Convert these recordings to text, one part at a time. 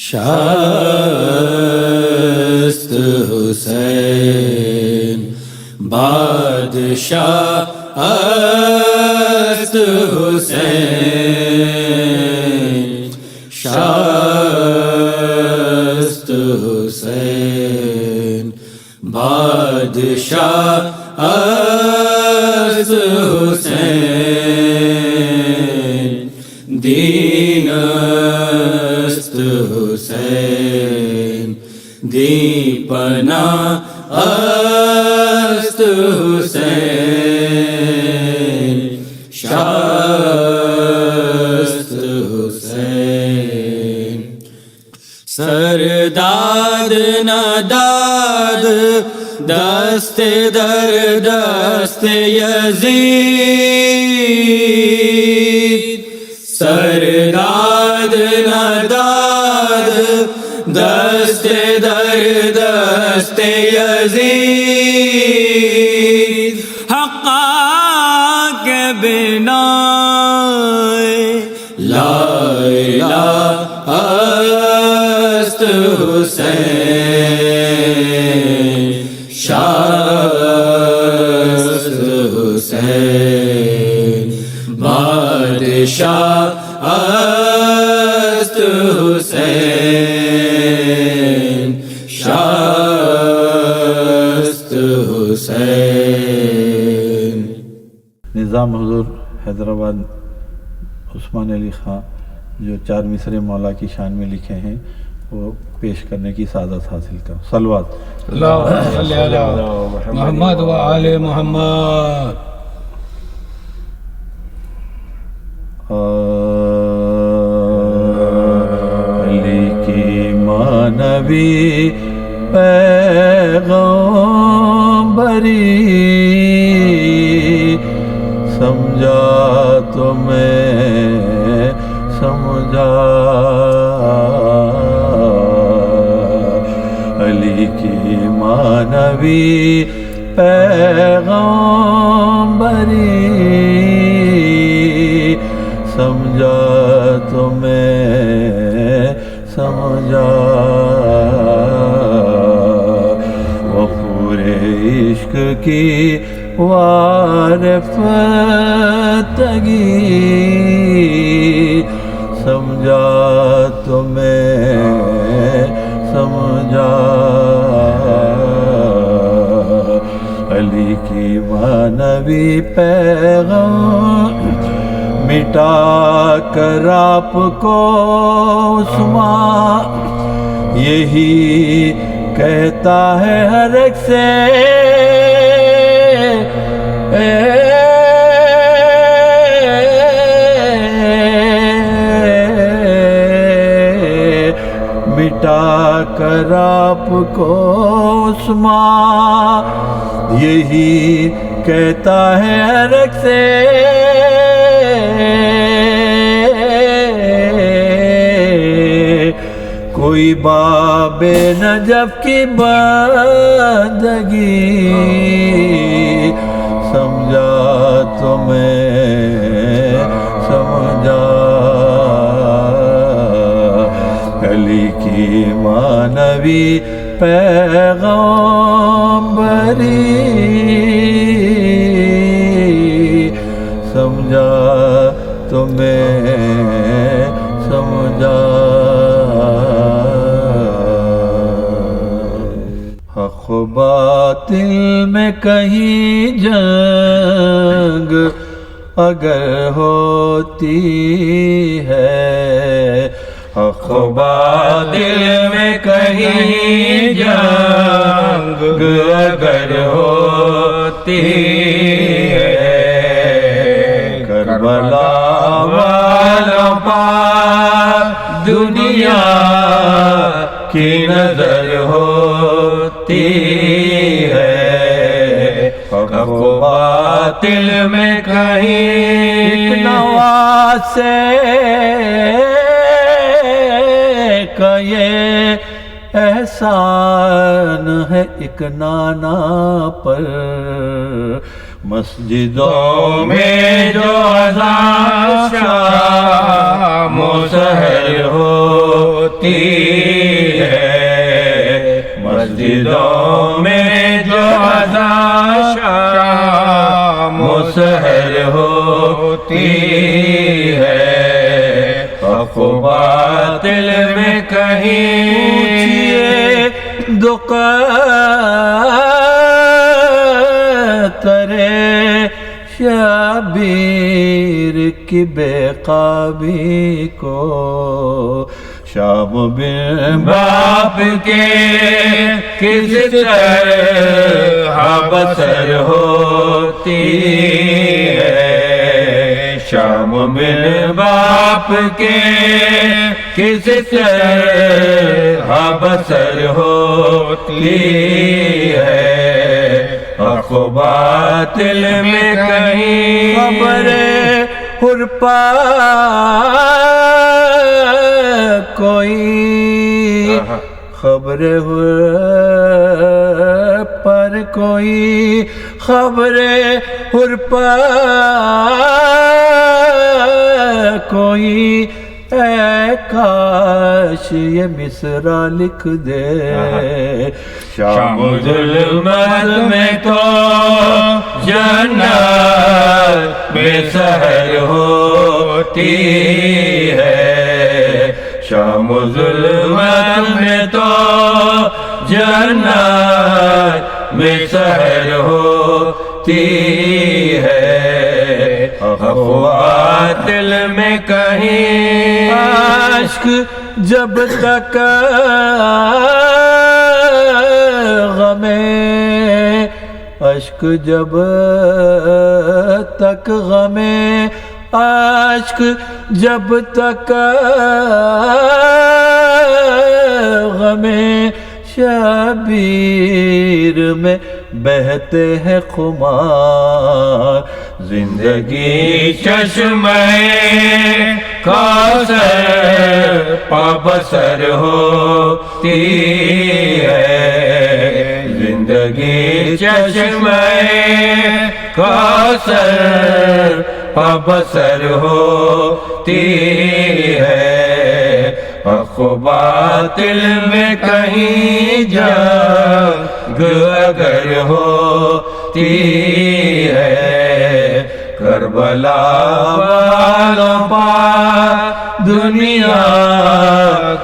شست حسین بادشاہ است حسین، شست حسین بادشاہ است حسین، دین است حسین، دی پناہ است حسین، شست حسین، سرداد نداد دست در دست یزید، سرداد نداد دست در دست یزید، حقا کے بنا لا الہ است حسین، شست حسین بادشاہ است حسین، شست حسین۔ نظام حضور حیدرآباد عثمان علی خان جو 4 مصرے مولا کی شان میں لکھے ہیں وہ پیش کرنے کی سعادت حاصل کروں۔ صلوات اللہم صلی علی محمد و آل محمد۔ علی کی مانوی پیغمبری سمجھا تو میں سمجھا، علی کی مانوی پیغمبری سمجھا تو میں سمجھا، وہ پورے عشق کی وارفتگی سمجھا تو میں سمجھا، علی کی مانوی پیغام مٹا کر آپ کو عثمان یہی کہتا ہے ہر ایک سے، مٹا کر آپ کو عثمان یہی کہتا ہے ہر ایک سے، کوئی باب نجف کی بندگی سمجھا تو میں سمجھا، علی کی مانوی پیغمبری سمجھا تو میں سمجھا، حق و باطل میں کہیں جنگ اگر ہوتی ہے، حق و باطل میں کہیں جنگ اگر ہوتی ہے، کربلا والوں پر دنیا کی نظر ہوتی ہے، حق و باطل میں کہیں ایک نواز سے کا یہ احسان ہے ایک نانا پر، مسجدوں میں جو اذان شام و سحر ہوتی ہوتی ہے مسجدوں میں جو اذان شام و سحر ہوتی ہے حق و باطل میں کہیں دو ترے شبیر کی بے قابی کو شام بن باپ کے کس طرح بسر ہوتی ہے شام بن باپ کے کس طرح بسر ہوتی ہے حق و باطل میں کہیں خبر حرپا کوئی خبر پر کوئی خبر حرپا کوئی اے کاش یہ مصرع لکھ دے شام ظلمت میں تو جنت بے سحر ہوتی ہے شام ظلمت میں تو جنت میں سحر ہوتی ہے حق و باطل میں کہیں عشق جب تک غمیں عشق جب تک غمیں عشق جب تک غمیں شبیر میں بہتے ہیں خمار زندگی چشمہ کوثر پابسر ہوتی ہے زندگی چشمہ کوثر پابسر ہوتی ہے حق و باطل میں کہیں جنگ اگر ہوتی ہے کربلا والوں پر دنیا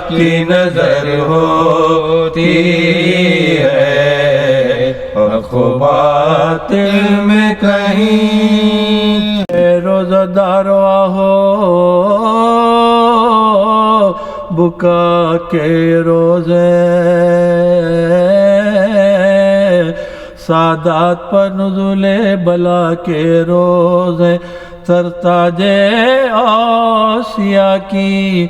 کی نظر ہوتی ہے حق و باطل میں کہیں روزہ دار آہو بکا کے روزے سادات پر نزول بلا کے روزے سرتاج اوصیا کی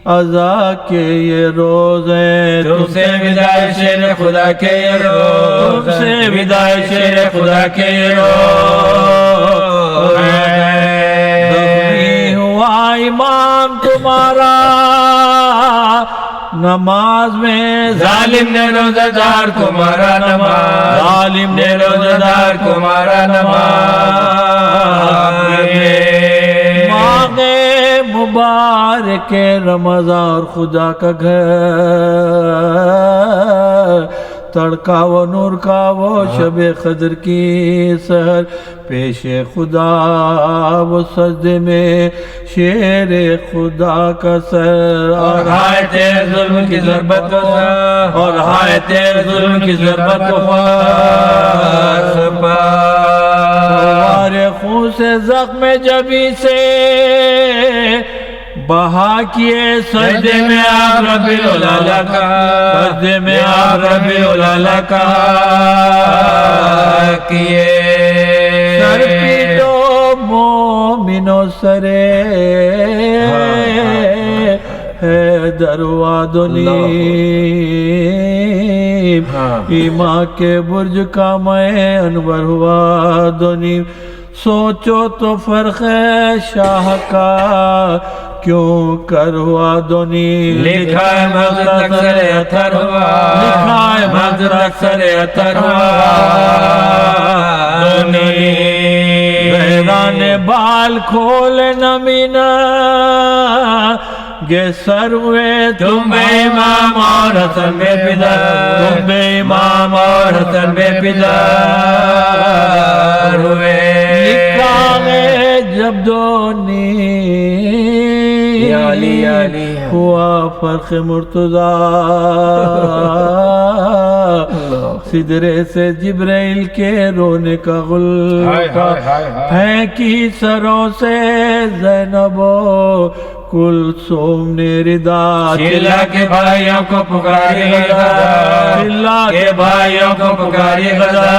عزا کے یہ روزے تم سے وداع شیر خدا کے یہ روز تم سے وداع شیر خدا کے یہ روز زخمی ہوا امام تمہارا نماز میں ظالم نے روزہ دار کو مارا نماز ظالم نے روزہ دار کو مارا نماز ماہ مبارک رمضان اور خدا کا گھر تڑکا و نور کا وہ شب قدر کی سحر پیش خدا وہ سجدے میں شیر خدا کا سر اور ہائے تیرے ظلم کی ضربت کو اور ہائے تیرے ظلم کی ضربت کو ہمارے خون سے زخم جبی سے بہا کیے سجدے میں آپ رب العلا کا سجدے میں آپ رب العلا کا کیے سر پیٹو مومنو سرے حیدر وادنی ایمان کے برج کا میں انور ہوا دونی سوچو تو فرق شاہ کا کیوں کر ہوا دونی لکھا ہے مغز اکثر اتھر ہوا لکھا ہے مغز اکثر اتھر ہوا دونی بحران بال کھول نمینا گے سر ہوئے تم بے امام اور حسن بے پدر، تم بے امام اور حسن بے پدر ہوئے۔ لکھا ہے جب دونی یا علی یا علی ہوا فرق مرتضیٰ، سدرے سے جبرائیل کے رونے کا غلطہ پھینکی سروں سے زینب و کلثوم نے ردا، چلا کے بھائیوں کو پکاری غزا، چلا کے بھائیوں کو پکاری غزا۔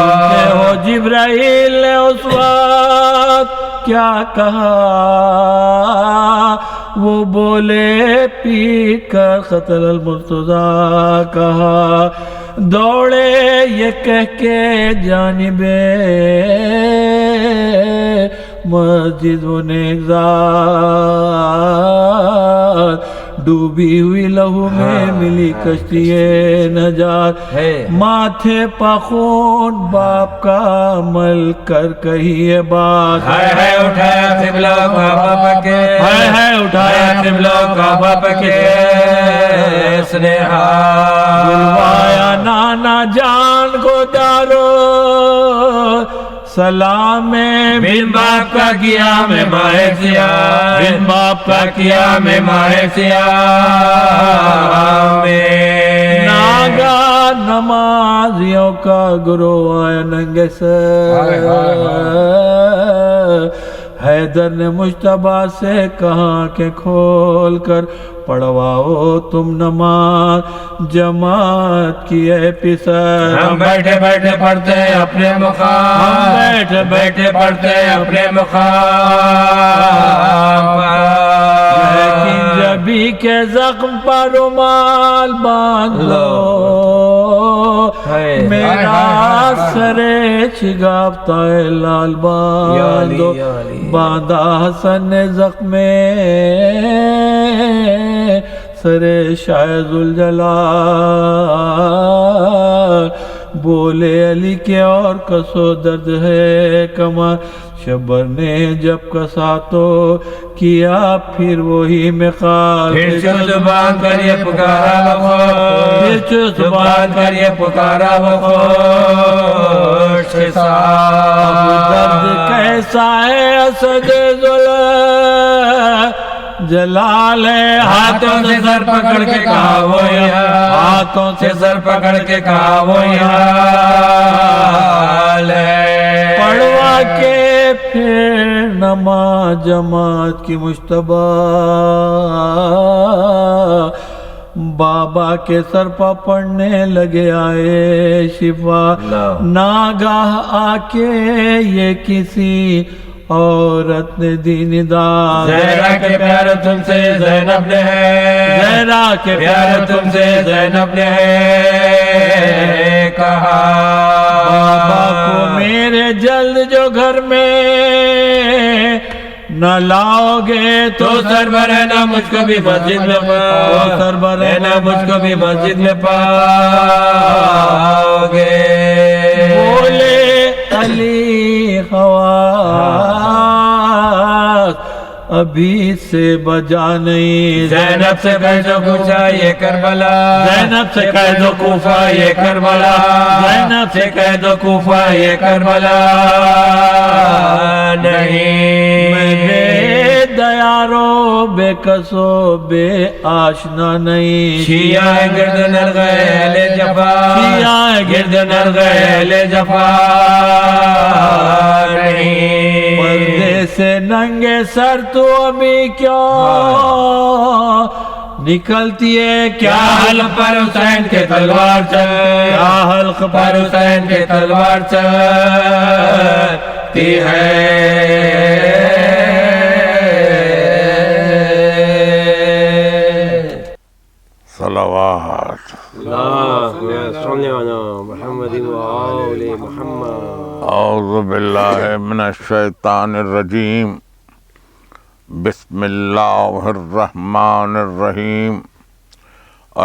سنتے ہو جبرائیل نے اس وقت کیا کہا، وہ بولے پیٹ کر قتل المرتضیٰ کہا، دوڑے یہ کہہ کے جانب مسجد و نیگزار، ڈوبی ہوئی لہو میں ملی کشتی نجات، ماتھے پا خون باپ کا عمل کر کہیے بات، ہے اٹھایا قبلہ کعبہ پکے، ہے اٹھایا قبلہ کعبہ پکے، سنیہا بلوایا نانا جان کو دارو سلام بن باپ کا کیا میں ماہ سیاہ، بن باپ کا کیا میں ماہ سیاہ میں، ناگا نمازیوں کا گروہ آیا ننگے سر، حیدر نے مجتبیٰ سے کہا کہ کھول کر پڑھواؤ تم نماز جماعت کی اے پسر، ہم بیٹھے بیٹھے پڑھتے ہیں اپنے مقام، ہم بیٹھے بیٹھے پڑھتے ہیں اپنے مقام پر، لیکن جبھی کے زخم پر رومال باندھ لو، میرا سرے شگافتہ لال باندھو، باندھا حسن نے زخم سرے شاہ ذوالجلال، بولے علی کے اور کسو درد ہے کمر، شبر نے جب کسا تو کیا پھر وہی مقال، پھر چو زبان کر یہ پکارا پھر چو زبان کر یہ پکارا خوش کے ساتھ، درد کیسا ہے اسد جلال ہے، ہاتھوں سے سر پکڑ کے کہا وہ یہاں، ہاتھوں سے سر پکڑ کے کہا وہ یہاں ہے، پڑھوا کے پھر نماز جماعت کی مجتبیٰ، بابا کے سر پا پڑھنے لگے آئے شفا، ناگاہ آ کے یہ کسی عورت نے دی ندا، زہرا کے پیار تم سے زینب نے ہے، زہرا کے پیار تم سے زینب نے ہے کہا، بابا کو میرے جلد جو گھر میں نہ لاؤ گے تو سربر ہے نا مجھ کو بھی مسجد میں پاؤ، سربر ہے نا مجھ کو بھی مسجد میں پاؤ گے، بولے علی خواص ابھی سے بجا نہیں، زینب سے کہہ دو کوفہ یہ کربلا، زینب سے کہہ دو کوفہ یہ کربلا، زینب سے کہہ دو کوفہ یہ کربلا نہیں، میں بے دیارو بے کسو بے آشنا نہیں، شیعہ گرد نرغے اہل جفا، شیعہ گرد نرغے اہل جفا نہیں، پردے سے ننگے سر تو ابھی کیوں نکلتی ہے، کیا حلق پر حسین کے تلوار چل، کیا حلق پر حسین کے تلوار چلتی ہے، صلوات اللهم صل على محمد وآل محمد۔ اعوذ باللہ من الشیطان الرجیم، بسم اللہ الرحمن الرحیم،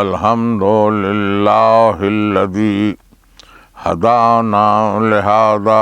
الحمد للہ الذی ہدانا لہذا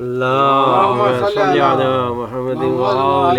اللهم صل على محمد وآل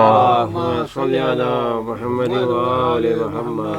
اللهم صل على محمد وآل محمد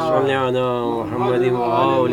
صل على محمد وآل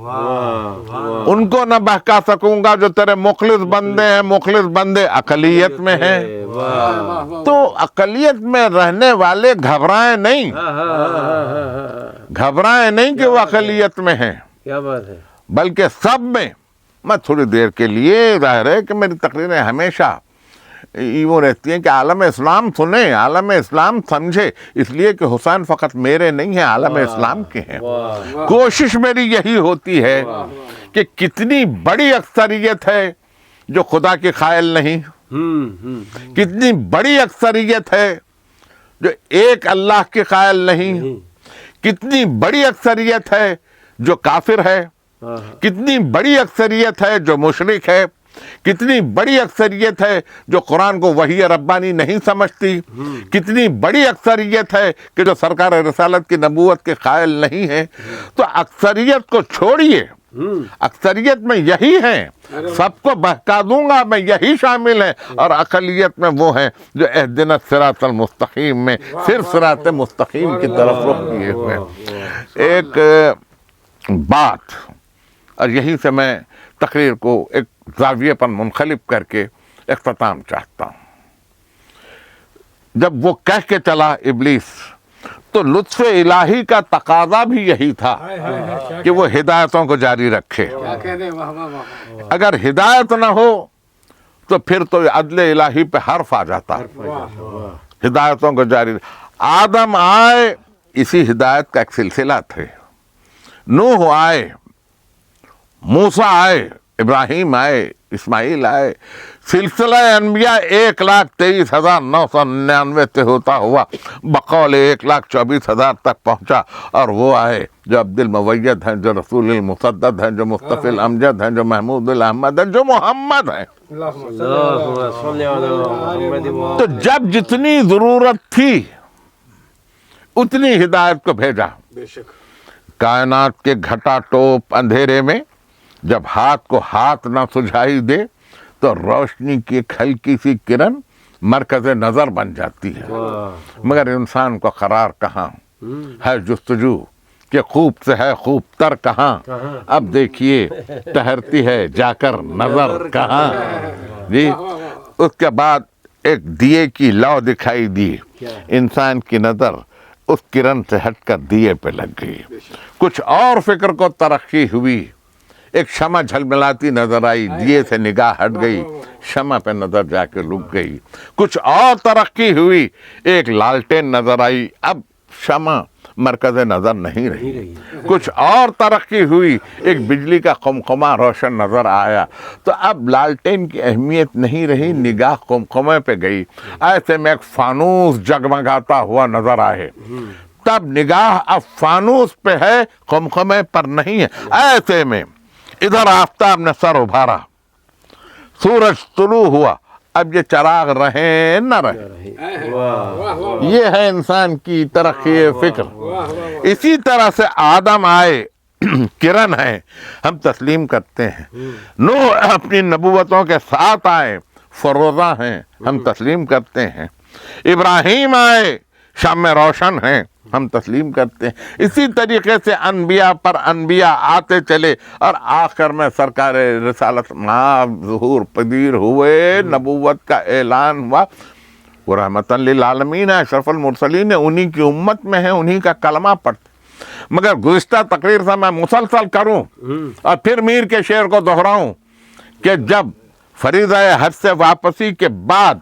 ان کو نہ بہکا سکوں گا جو تیرے مخلص بندے ہیں. مخلص بندے اقلیت میں ہیں. تو اقلیت میں رہنے والے گھبرائیں نہیں, گھبرائیں نہیں کہ وہ اقلیت میں ہیں, کیا بات ہے, بلکہ سب میں. میں تھوڑی دیر کے لیے, ظاہر ہے کہ میری تقریریں ہمیشہ وہ رہتی ہیں کہ عالم اسلام سنیں, عالم اسلام سمجھے, اس لیے کہ حسین فقط میرے نہیں ہیں, عالم اسلام کے ہیں. کوشش میری یہی ہوتی ہے کہ کتنی بڑی اکثریت ہے جو خدا کی قائل نہیں, کتنی بڑی اکثریت ہے جو ایک اللہ کی قائل نہیں, کتنی بڑی اکثریت ہے جو کافر ہے, کتنی بڑی اکثریت ہے جو مشرک ہے, کتنی بڑی اکثریت ہے جو قرآن کو وحی ربانی نہیں سمجھتی, کتنی بڑی اکثریت ہے کہ جو سرکار رسالت کی نبوت کے قائل نہیں ہے. تو اکثریت کو چھوڑیے, اکثریت میں یہی ہیں, سب کو بہکا دوں گا میں یہی شامل ہیں, اور اقلیت میں وہ ہیں جو اہدنا الصراط المستقیم میں صرف صراط مستقیم کی طرف رخ کیے ہوئے. ایک بات, اور یہیں سے میں تقریر کو ایک زاویے پر منقلب کر کے اختتام چاہتا ہوں. جب وہ کہہ کے چلا ابلیس, تو لطف الہی کا تقاضا بھی یہی تھا کہ وہ ہدایتوں کو جاری رکھے. اگر ہدایت نہ ہو تو پھر تو عدل الہی پہ حرف آ جاتا. ہدایتوں کو جاری, آدم آئے اسی ہدایت کا ایک سلسلہ تھے, نوح آئے, موسیٰ آئے, ابراہیم آئے, اسماعیل آئے, سلسلہ انبیاء 1,23,999 سے ہوتا ہوا بقول 1,24,000 تک پہنچا, اور وہ آئے جو عبد الموید ہیں, جو رسول المسدد ہیں, جو مصطفی الامجد ہیں, جو محمود الاحمد ہیں, جو محمد ہیں. تو جب جتنی ضرورت تھی اتنی ہدایت کو بھیجا. کائنات کے گھٹا ٹوپ اندھیرے میں جب ہاتھ کو ہاتھ نہ سجھائی دے تو روشنی کی ایک ہلکی سی کرن مرکز نظر بن جاتی ہے. مگر انسان کو قرار کہاں ہے, جستجو کہ خوب سے ہے خوب تر کہاں, اب دیکھیے ٹہرتی ہے جا کر نظر کہاں. جی, اس کے بعد ایک دیے کی لو دکھائی دی, انسان کی نظر اس کرن سے ہٹ کر دیے پہ لگ گئی. کچھ اور فکر کو ترقی ہوئی, ایک شمع جھلملاتی نظر آئی, دیے سے نگاہ ہٹ گئی, شمع پہ نظر جا کے رک گئی. کچھ اور ترقی ہوئی, ایک لالٹین نظر آئی, اب شمع مرکز نظر نہیں رہی. کچھ اور ترقی ہوئی, ایک بجلی کا قمقمہ روشن نظر آیا, تو اب لالٹین کی اہمیت نہیں رہی, نگاہ قمقمے پہ گئی. ایسے میں ایک فانوس جگمگاتا ہوا نظر آئے, تب نگاہ اب فانوس پہ ہے, قمقمے پر نہیں ہے. ایسے میں ادھر آفتاب نے سر ابھارا, سورج طلوع ہوا, اب یہ چراغ رہے نہ رہے. یہ ہے انسان کی ترقی فکر. اسی طرح سے آدم آئے, کرن ہے, ہم تسلیم کرتے ہیں. نوح اپنی نبوتوں کے ساتھ آئے, فروزہ ہیں, ہم تسلیم کرتے ہیں. ابراہیم آئے, شام میں روشن ہیں, ہم تسلیم کرتے ہیں. اسی طریقے سے انبیاء پر انبیاء آتے چلے, اور آخر میں سرکار رسالت ظہور پذیر ہوئے, نبوت کا اعلان ہوا. وہ رحمتاً للعالمین ہے, اشرف المرسلین ہے, انہی کی امت میں ہے, انہی کا کلمہ پڑھتے. مگر گزشتہ تقریر سے میں مسلسل کروں اور پھر میر کے شعر کو دہراؤں کہ جب فریضہ حج سے واپسی کے بعد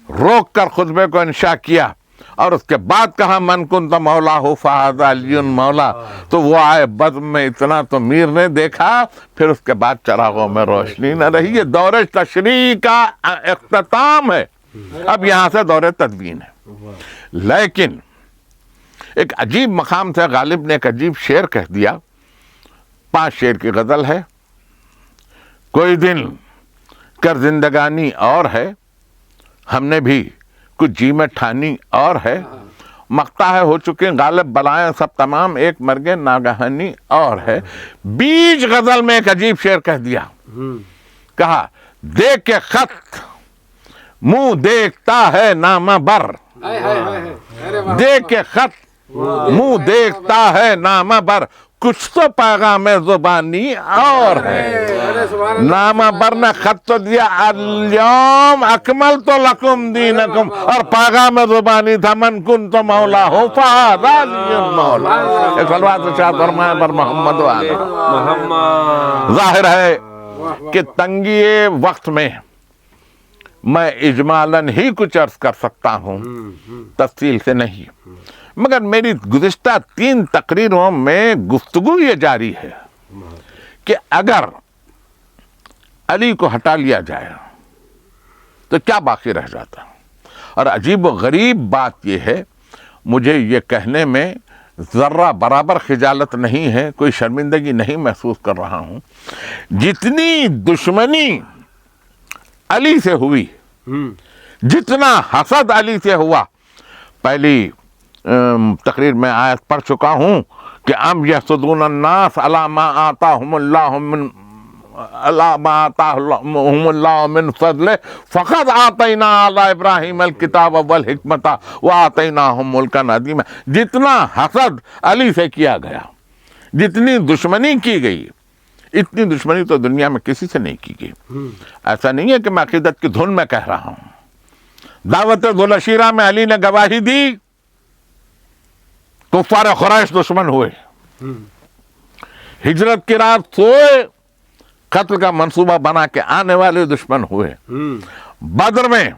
روک کر خطبے کو انشاء کیا, اور اس کے بعد کہا من کنت مولا ہو فہذا علی مولا, تو وہ آئے بزم میں اتنا تو میر نے دیکھا, پھر اس کے بعد چراغوں میں روشنی نہ رہی. یہ دور تشریح کا اختتام ہے, اب یہاں سے دور تدوین ہے. لیکن ایک عجیب مقام سے غالب نے ایک عجیب شعر کہہ دیا. 5 شعر کی غزل ہے. کوئی دن کر زندگانی اور ہے, ہم نے بھی کچھ جی میں ٹھانی اور ہے. مقطع ہے ہو چکے غالب بلائیں سب تمام, ایک مرگے ناگہانی اور ہے. بیچ غزل میں ایک عجیب شعر کہہ دیا, کہا دیکھ کے خط منہ دیکھتا ہے نامہ بر, دیکھ کے خط منہ دیکھتا ہے نامہ بر, کچھ تو پیغام زبانی اور ہے. نامہ برن خط تو دیا الیوم اکملت لکم دینکم، اور پیغام زبانی تھا من کنت مولا ہو فہذا علی المولا. ایک صلوات ارشاد فرمائے پر محمد و آلہ محمد. ظاہر ہے کہ تنگی وقت میں میں اجمالاً ہی کچھ عرض کر سکتا ہوں، تفصیل سے نہیں، مگر میری گزشتہ 3 تقریروں میں گفتگو یہ جاری ہے کہ اگر علی کو ہٹا لیا جائے تو کیا باقی رہ جاتا. اور عجیب و غریب بات یہ ہے، مجھے یہ کہنے میں ذرہ برابر خجالت نہیں ہے، کوئی شرمندگی نہیں محسوس کر رہا ہوں، جتنی دشمنی علی سے ہوئی، جتنا حسد علی سے ہوا، پہلی تقریر میں آیت پڑھ چکا ہوں کہ ام یحسدون الناس علی ما آتاہم اللہ من فضلہ فقد آتینا علی ابراہیم الکتاب والحکمت وآتیناہم ملکا عظیما. جتنا حسد علی سے کیا گیا، جتنی دشمنی کی گئی، اتنی دشمنی تو دنیا میں کسی سے نہیں کی گئی. ایسا نہیں ہے کہ میں عقیدت کی دھن میں کہہ رہا ہوں. دعوت ذوالعشیرہ میں علی نے گواہی دی، کفار قریش دشمن ہوئے، ہجرت کی رات سوئے، قتل کا منصوبہ بنا کے آنے والے دشمن ہوئے. بدر میں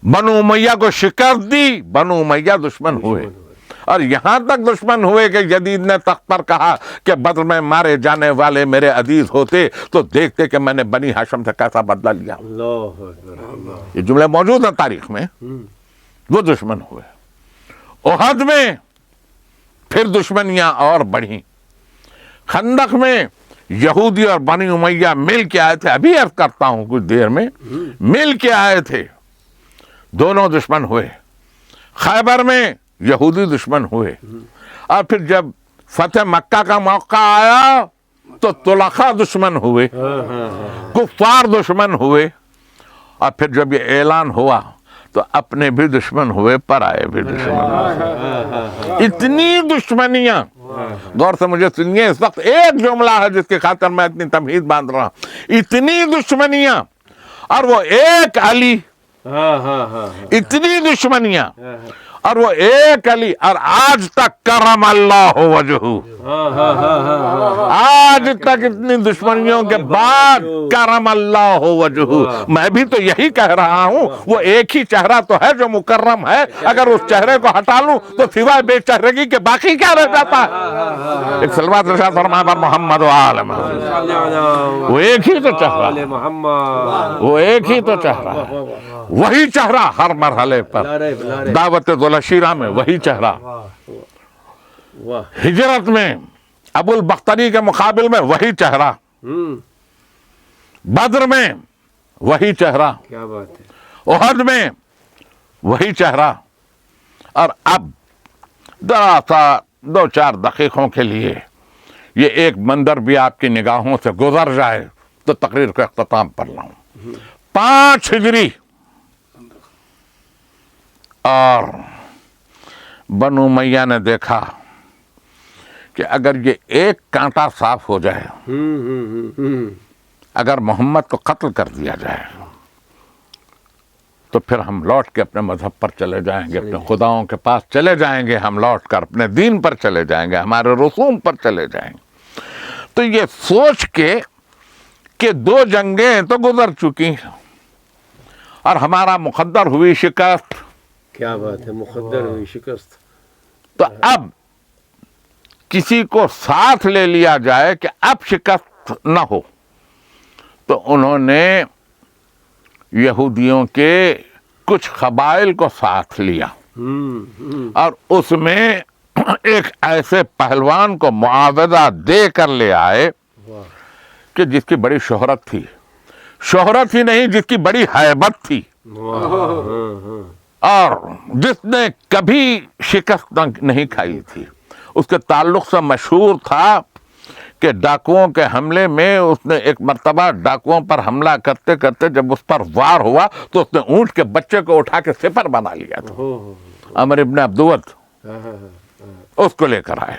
بنو امیہ کو شکست دی، بنو امیہ دشمن ہوئے، اور یہاں تک دشمن ہوئے کہ یزید نے تخت پر کہا کہ بدر میں مارے جانے والے میرے عزیز ہوتے تو دیکھتے کہ میں نے بنی ہاشم سے کیسا بدلہ لیا. اللہ اکبر. یہ جملے موجود ہیں تاریخ میں. وہ دشمن ہوئے. احد میں پھر دشمنیاں اور بڑھیں. خندق میں یہودی اور بنی امیہ مل کے آئے تھے، ابھی عرض کرتا ہوں کچھ دیر میں، مل کے آئے تھے، دونوں دشمن ہوئے. خیبر میں یہودی دشمن ہوئے، اور پھر جب فتح مکہ کا موقع آیا تو طلقاء دشمن ہوئے، کفار دشمن ہوئے، اور پھر جب یہ اعلان ہوا تو اپنے بھی دشمن ہوئے، پرائے بھی دشمن ہوئے. اتنی دشمنیاں. غور سے مجھے سنیے، اس وقت ایک جملہ ہے جس کی خاطر میں اتنی تمہید باندھ رہا ہوں. اتنی دشمنیاں، اور وہ ایک علی. اتنی دشمنیاں اور وہ ایک علی، اور آج تک کرم اللہ وجہہ. آج تک اتنی دشمنیوں کے بعد کرم اللہ وجہہ. میں بھی تو یہی کہہ رہا ہوں، وہ ایک ہی چہرہ تو ہے جو مکرم ہے. اگر اس چہرے کو ہٹا لوں تو سوائے بے چہرگی کے باقی کیا رہ جاتا ہے؟ ایک صلوات ارشاد فرمائے پر محمد و آل محمد. وہ ایک ہی تو چہرہ، وہ ایک ہی تو چہرہ، وہی چہرہ ہر مرحلے پر. دعوت ذوالعشیرہ میں وہی چہرہ، ہجرت میں ابو البختری کے مقابل میں وہی چہرہ، بدر میں وہی چہرہ، کیا بات ہے، احد میں وہی چہرہ. اور اب ذرا سا 2-4 دقیقوں کے لیے یہ ایک منظر بھی آپ کی نگاہوں سے گزر جائے تو تقریر کو اختتام پر لاؤں. 5 ہجری اور بنو امیہ نے دیکھا کہ اگر یہ ایک کانٹا صاف ہو جائے، اگر محمد کو قتل کر دیا جائے تو پھر ہم لوٹ کے اپنے مذہب پر چلے جائیں گے، اپنے خداؤں کے پاس چلے جائیں گے، ہم لوٹ کر اپنے دین پر چلے جائیں گے، ہمارے رسوم پر چلے جائیں گے. تو یہ سوچ کے کہ 2 جنگیں تو گزر چکی اور ہمارا مقدر ہوئی شکست. کیا بات ہے، مقدر ہوئی شکست. تو اب کسی کو ساتھ لے لیا جائے کہ اب شکست نہ ہو. تو انہوں نے یہودیوں کے کچھ قبائل کو ساتھ لیا، اور اس میں ایک ایسے پہلوان کو معاوضہ دے کر لے آئے کہ جس کی بڑی شہرت تھی. شہرت ہی نہیں، جس کی بڑی ہیبت تھی، اور جس نے کبھی شکست نہیں کھائی تھی. اس کے تعلق سے مشہور تھا کہ ڈاکوؤں کے حملے میں اس نے ایک مرتبہ ڈاکوؤں پر حملہ کرتے کرتے جب اس پر وار ہوا تو اس نے اونٹ کے بچے کو اٹھا کے سپر بنا لیا تھا. عمر ابن عبدود اس کو لے کر آئے.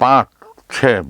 5-6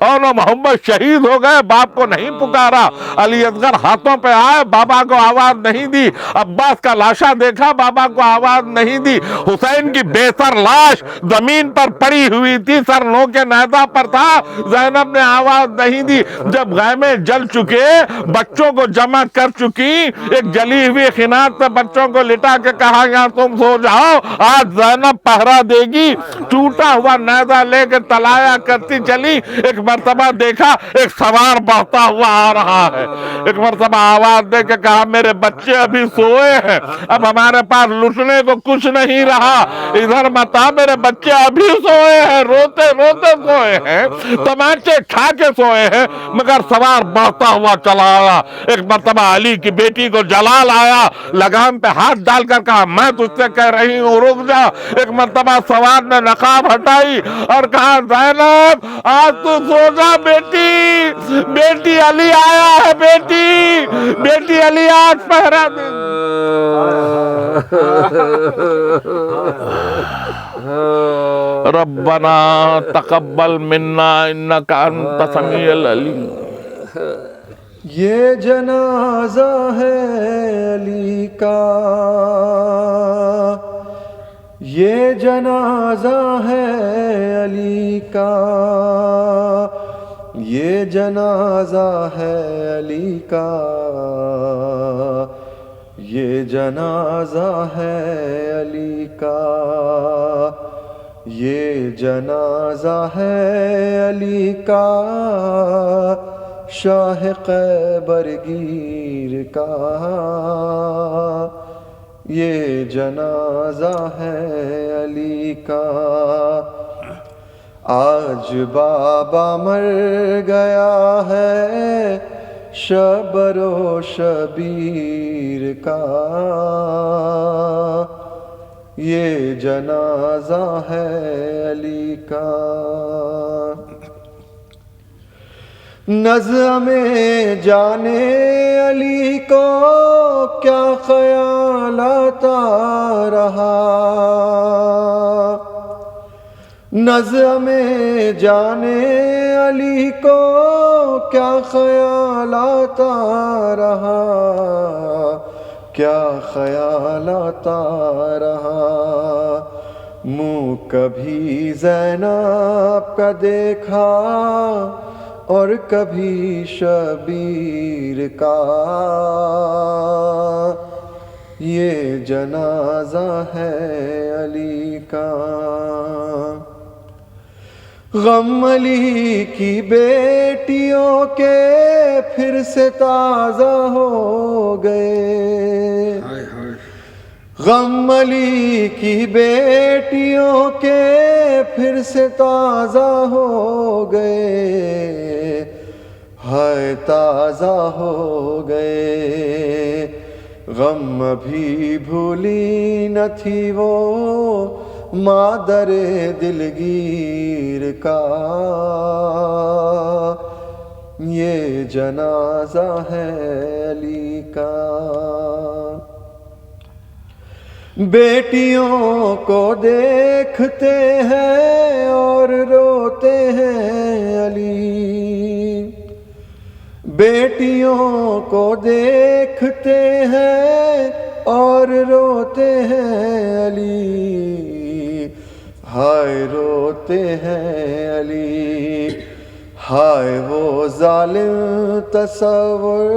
اور وہ محمد شہید ہو گئے، باپ کو نہیں پکارا، علی اصغر ہاتھوں پہ آئے، بابا کو آواز نہیں دی، عباس کا لاشا دیکھا، بابا کو آواز نہیں دی، حسین کی بے سر لاش زمین پر پڑی ہوئی تھی، سر نو کے نیزہ پر تھا، زینب نے آواز نہیں دی۔ جب خیمے جل چکے، بچوں کو جمع کر چکی، ایک جلی ہوئی خنات پہ بچوں کو لٹا کے کہا یہاں تم سو جاؤ، آج زینب پہرا دے گی۔ ٹوٹا ہوا نیزہ لے کے تلایا کرتی چلی، ایک مرتبہ دیکھا ایک سوار بڑھتا ہوا آ رہا ہے، ایک مرتبہ آواز دے کے کہا میرے بچے ابھی سوئے ہیں، اب ہمارے پاس لٹنے کو کچھ نہیں رہا، ادھر متا میرے بچے ابھی سوئے ہیں، روتے روتے سوئے ہیں، تماچے کھا کے سوئے ہیں، مگر سوار بڑھتا ہوا چلا آیا۔ ایک مرتبہ علی کی بیٹی کو جلال آیا، لگام پہ ہاتھ ڈال کر کہا میں تجھ سے کہہ رہی ہوں رک جا۔ ایک مرتبہ سوار نے نقاب ہٹائی اور کہا زینب آج تو سو جا بیٹی، بیٹی علی آیا ہے، بیٹی علی آج پہرا دے۔ ربنا تقبل منا انک انت سمیع العلیم۔ یہ جنازہ ہے علی کا، یہ جنازہ ہے علی کا، یہ جنازہ ہے علی کا، یہ جنازہ ہے علی کا، یہ جنازہ ہے علی کا، شاہ خیبر گیر کا، یہ جنازہ ہے علی کا۔ آج بابا مر گیا ہے شبر و شبیر کا، یہ جنازہ ہے علی کا۔ نظم جانے علی کو کیا خیال آتا رہا، نظم جانے علی کو کیا خیال آتا رہا، کیا خیال آتا رہا۔ منہ کبھی زینب کا دیکھا اور کبھی شبیر کا، یہ جنازہ ہے علی کا۔ غم علی کی بیٹیوں کے پھر سے تازہ ہو گئے، غم علی کی بیٹیوں کے پھر سے تازہ ہو گئے، ہائے تازہ ہو گئے۔ غم بھی بھولی نہ تھی وہ مادر دلگیر کا، یہ جنازہ ہے علی کا۔ بیٹیوں کو دیکھتے ہیں اور روتے ہیں علی، بیٹیوں کو دیکھتے ہیں اور روتے ہیں علی، ہائے روتے ہیں علی۔ ہائے وہ ظالم تصور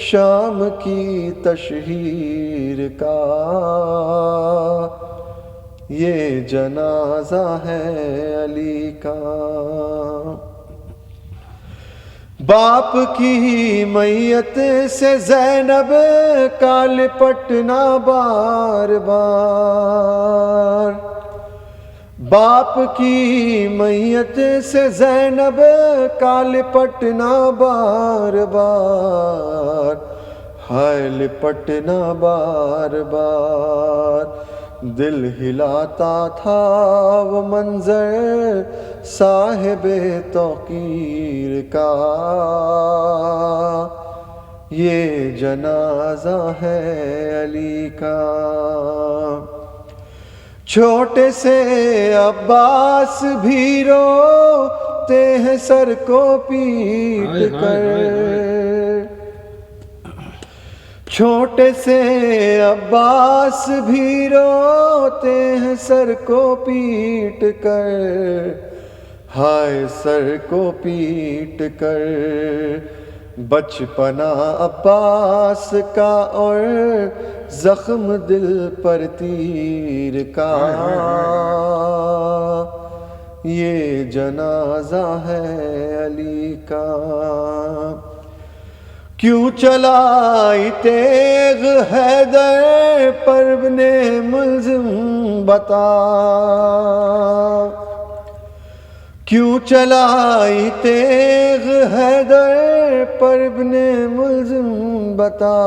شام کی تشہیر کا، یہ جنازہ ہے علی کا۔ باپ کی میت سے زینب کا لپٹنا بار بار، باپ کی میت سے زینب کا لپٹنا بار بار، ہائے لپٹنا بار بار۔ دل ہلاتا تھا وہ منظر صاحب توقیر کا، یہ جنازہ ہے علی کا۔ چھوٹے سے عباس بھی روتے ہیں سر کو پیٹ کر، چھوٹے سے عباس بھی روتے ہیں سر کو پیٹ کر، ہائے سر کو پیٹ کر، بچپنا عباس کا اور زخم دل پر تیر کا، یہ جنازہ ہے علی کا۔ کیوں چلائی تیغ حیدر پر ابن ملزم بتا، کیوں چلائی تیغ حیدر پر ابن ملزم بتا،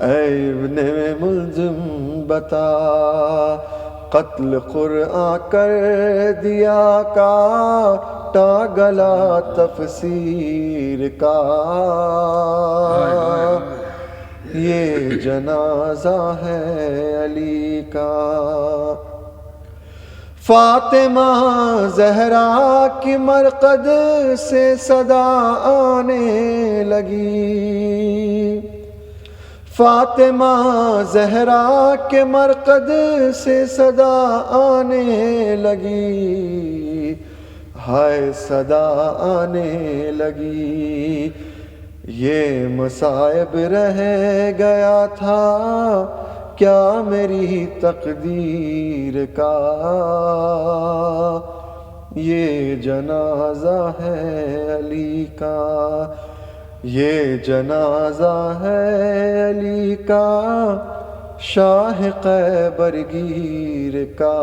اے ابن ملزم بتا، قتل قرآن کر دیا کاٹا گلا تفسیر کا، یہ جنازہ ہے علی کا۔ فاطمہ زہرا کی مرقد سے صدا آنے لگی، فاطمہ زہرا کے مرقد سے صدا آنے لگی، ہائے صدا آنے لگی، یہ مصائب رہ گیا تھا کیا میری تقدیر کا، یہ جنازہ ہے علی کا، یہ جنازہ ہے علی کا، شاہ خیبر گیر کا،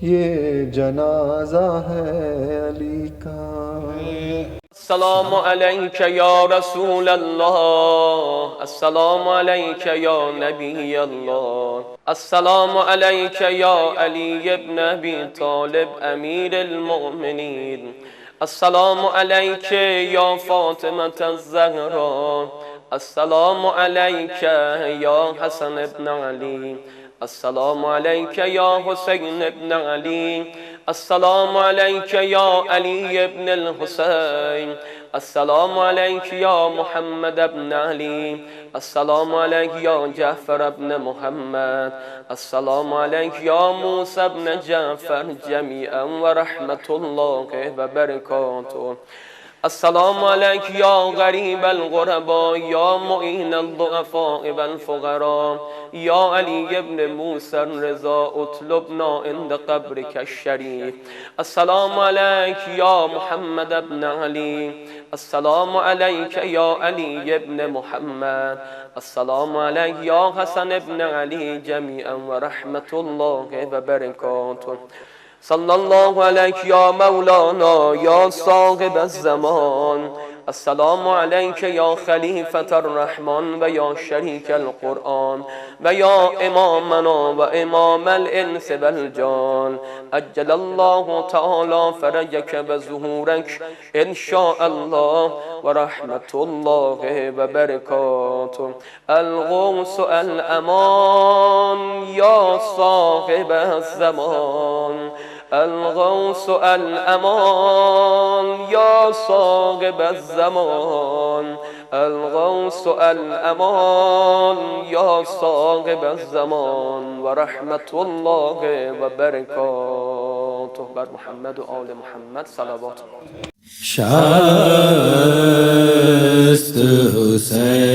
یہ جنازہ ہے علی کا۔ السلام علیک یا رسول اللہ، السلام علیک یا نبی اللہ، السلام علیک یا علی ابن ابی طالب امیر المؤمنین، السلام علیک یا فاطمة الزہرا، السلام علیک یا حسن ابن علی، السلام علیک یا حسین ابن علی، السلام علیک یا علی ابن الحسین، السلام علیک یا محمد ابن علی، السلام علیک یا جعفر ابن محمد، السلام علیک یا موسیٰ ابن جعفر جمیعا ورحمت اللہ وبرکاتہ، السلام علیک یا غریب الغرباء یا معین الضعفاء والفقراء، یا علی ابن موسیٰ الرضا اطلبنا عند قبرک الشریف، السلام علیک یا محمد ابن علی، السلام علیک یا علی ابن محمد، السلام علیک یا حسن ابن علی جمیعا ورحمت اللہ وبرکاتہ، صلی اللہ علیک یا مولانا یا صاحب الزمان، السلام علیک یا خلیفۃ الرحمن و یا شریک القرآن و یا امامنا و امام الانس والجان، اجل اللہ تعالی فرجک و ظہورک انشاء اللہ ورحمت اللہ وبرکاتہ، الغوث الامان یا صاحب الزمان، الغوث الامان یا صاحب الزمان، الغوث الامان یا صاحب الزمان ورحمت اللہ وبرکاتہ، بر محمد و آل محمد صلوات اللہ۔ شست حسین